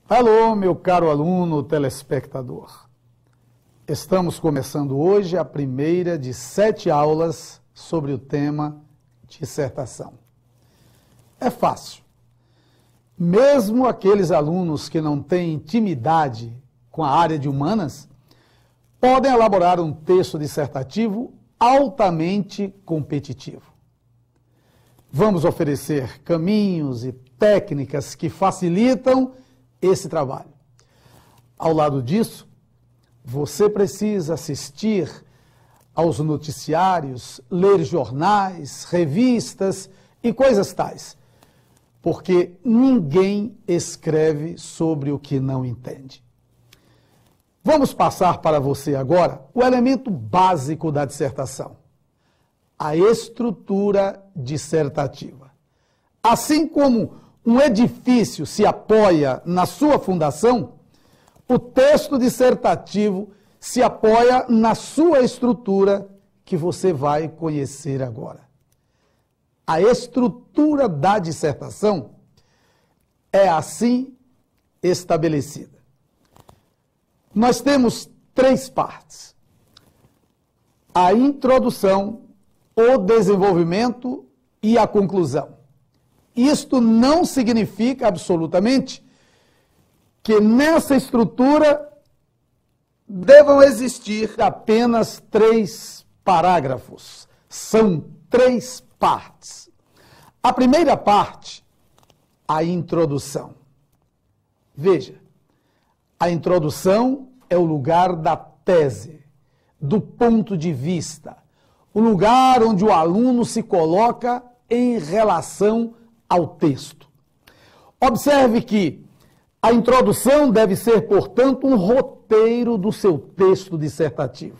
Alô, meu caro aluno telespectador. Estamos começando hoje a primeira de 7 aulas sobre o tema dissertação. É fácil. Mesmo aqueles alunos que não têm intimidade com a área de humanas, podem elaborar um texto dissertativo altamente competitivo. Vamos oferecer caminhos e técnicas que facilitam esse trabalho. Ao lado disso, você precisa assistir aos noticiários, ler jornais, revistas e coisas tais, porque ninguém escreve sobre o que não entende. Vamos passar para você agora o elemento básico da dissertação, a estrutura dissertativa. Assim como um edifício se apoia na sua fundação, o texto dissertativo se apoia na sua estrutura que você vai conhecer agora. A estrutura da dissertação é assim estabelecida. Nós temos 3 partes: a introdução, o desenvolvimento e a conclusão. Isto não significa absolutamente que nessa estrutura devam existir apenas 3 parágrafos. São 3 partes. A primeira parte, a introdução. Veja, a introdução é o lugar da tese, do ponto de vista, o lugar onde o aluno se coloca em relação ao texto. Observe que a introdução deve ser, portanto, um roteiro do seu texto dissertativo.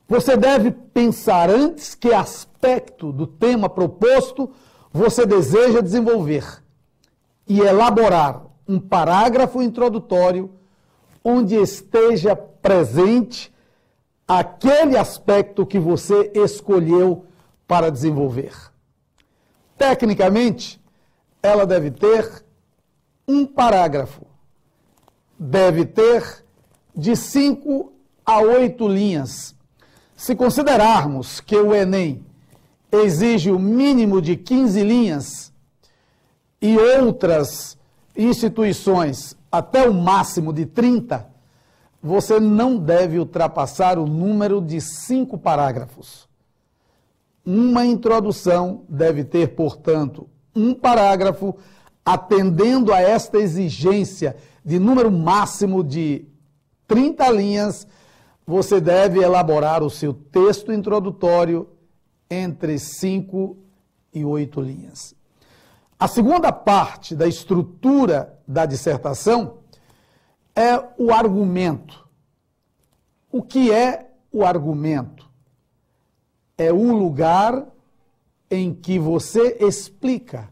Você deve pensar antes que aspecto do tema proposto você deseja desenvolver e elaborar um parágrafo introdutório onde esteja presente aquele aspecto que você escolheu para desenvolver. Tecnicamente, ela deve ter um parágrafo. Deve ter de 5 a 8 linhas. Se considerarmos que o Enem exige o mínimo de 15 linhas e outras instituições até o máximo de 30, você não deve ultrapassar o número de 5 parágrafos. Uma introdução deve ter, portanto, um parágrafo, atendendo a esta exigência de número máximo de 30 linhas, você deve elaborar o seu texto introdutório entre 5 e 8 linhas. A segunda parte da estrutura da dissertação é o argumento. O que é o argumento? É o lugar em que você explica,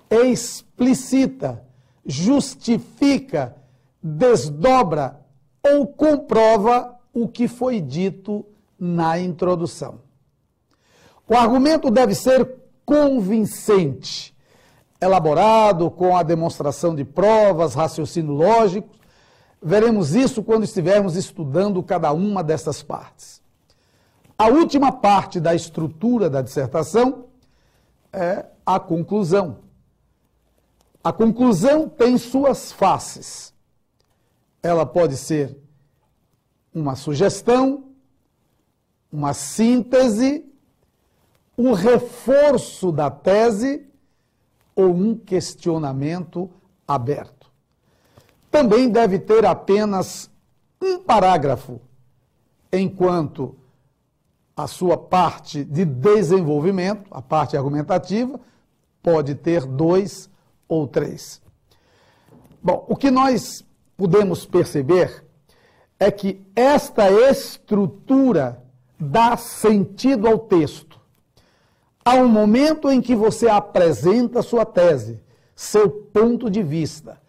explicita, justifica, desdobra ou comprova o que foi dito na introdução. O argumento deve ser convincente, elaborado com a demonstração de provas, raciocínio lógico. Veremos isso quando estivermos estudando cada uma dessas partes. A última parte da estrutura da dissertação é a conclusão. A conclusão tem suas faces. Ela pode ser uma sugestão, uma síntese, um reforço da tese ou um questionamento aberto. Também deve ter apenas um parágrafo, enquanto a sua parte de desenvolvimento, a parte argumentativa, pode ter 2 ou 3. Bom, o que nós podemos perceber é que esta estrutura dá sentido ao texto. Há um momento em que você apresenta sua tese, seu ponto de vista.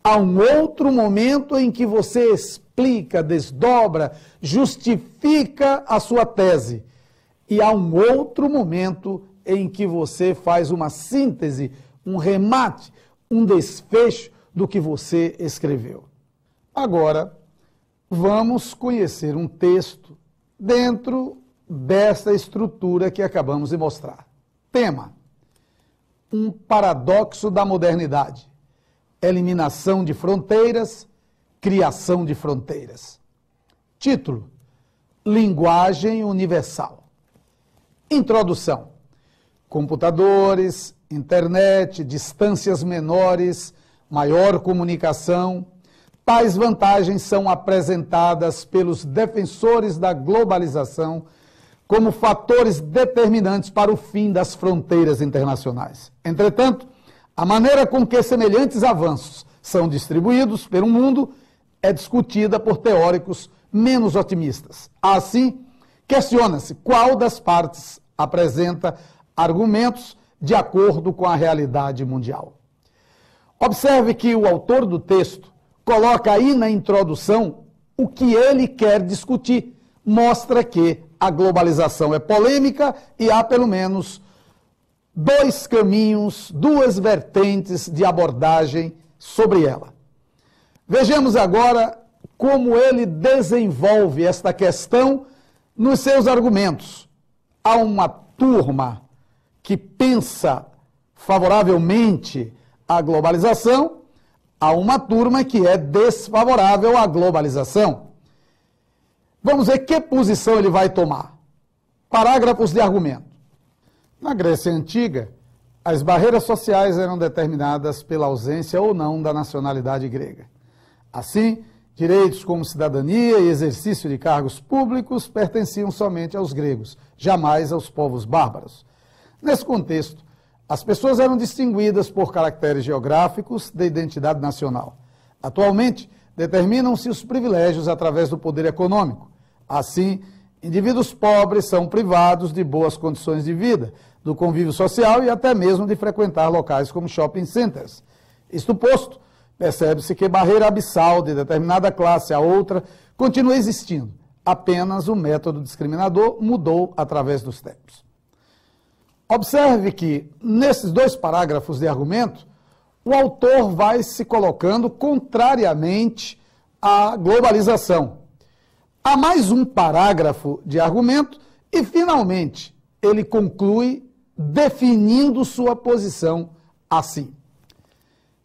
Há um outro momento em que você explica, desdobra, justifica a sua tese. E há um outro momento em que você faz uma síntese, um remate, um desfecho do que você escreveu. Agora, vamos conhecer um texto dentro dessa estrutura que acabamos de mostrar. Tema: um paradoxo da modernidade. Eliminação de fronteiras, criação de fronteiras. Título: Linguagem universal. Introdução: computadores, internet, distâncias menores, maior comunicação. Tais vantagens são apresentadas pelos defensores da globalização como fatores determinantes para o fim das fronteiras internacionais. Entretanto, a maneira com que semelhantes avanços são distribuídos pelo mundo é discutida por teóricos menos otimistas. Assim, questiona-se qual das partes apresenta argumentos de acordo com a realidade mundial. Observe que o autor do texto coloca aí na introdução o que ele quer discutir. Mostra que a globalização é polêmica e há pelo menos dois caminhos, duas vertentes de abordagem sobre ela. Vejamos agora como ele desenvolve esta questão nos seus argumentos. Há uma turma que pensa favoravelmente à globalização, há uma turma que é desfavorável à globalização. Vamos ver que posição ele vai tomar. Parágrafos de argumento. Na Grécia Antiga, as barreiras sociais eram determinadas pela ausência ou não da nacionalidade grega. Assim, direitos como cidadania e exercício de cargos públicos pertenciam somente aos gregos, jamais aos povos bárbaros. Nesse contexto, as pessoas eram distinguidas por caracteres geográficos de identidade nacional. Atualmente, determinam-se os privilégios através do poder econômico. Assim, indivíduos pobres são privados de boas condições de vida, do convívio social e até mesmo de frequentar locais como shopping centers. Isto posto, percebe-se que barreira abissal de determinada classe a outra continua existindo. Apenas o método discriminador mudou através dos tempos. Observe que, nesses dois parágrafos de argumento, o autor vai se colocando contrariamente à globalização. Há mais um parágrafo de argumento e, finalmente, ele conclui definindo sua posição assim.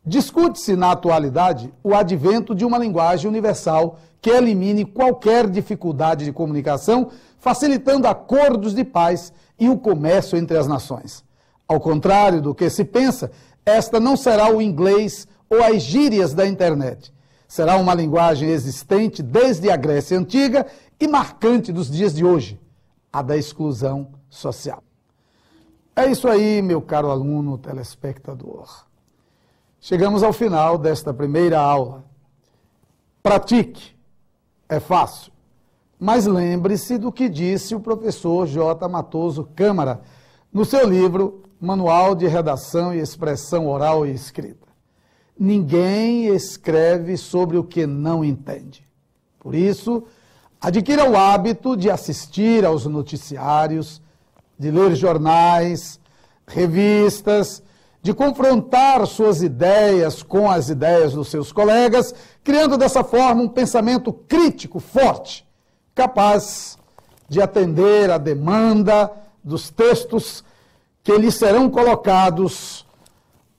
Discute-se na atualidade o advento de uma linguagem universal que elimine qualquer dificuldade de comunicação, facilitando acordos de paz e o comércio entre as nações. Ao contrário do que se pensa, esta não será o inglês ou as gírias da internet. Será uma linguagem existente desde a Grécia Antiga e marcante dos dias de hoje, a da exclusão social. É isso aí, meu caro aluno telespectador. Chegamos ao final desta primeira aula. Pratique. É fácil. Mas lembre-se do que disse o professor J. Matoso Câmara no seu livro Manual de Redação e Expressão Oral e Escrita. Ninguém escreve sobre o que não entende. Por isso, adquira o hábito de assistir aos noticiários, de ler jornais, revistas, de confrontar suas ideias com as ideias dos seus colegas, criando dessa forma um pensamento crítico forte, capaz de atender à demanda dos textos que lhe serão colocados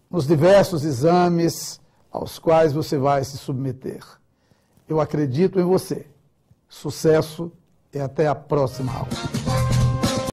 nos diversos exames aos quais você vai se submeter. Eu acredito em você. Sucesso e até a próxima aula.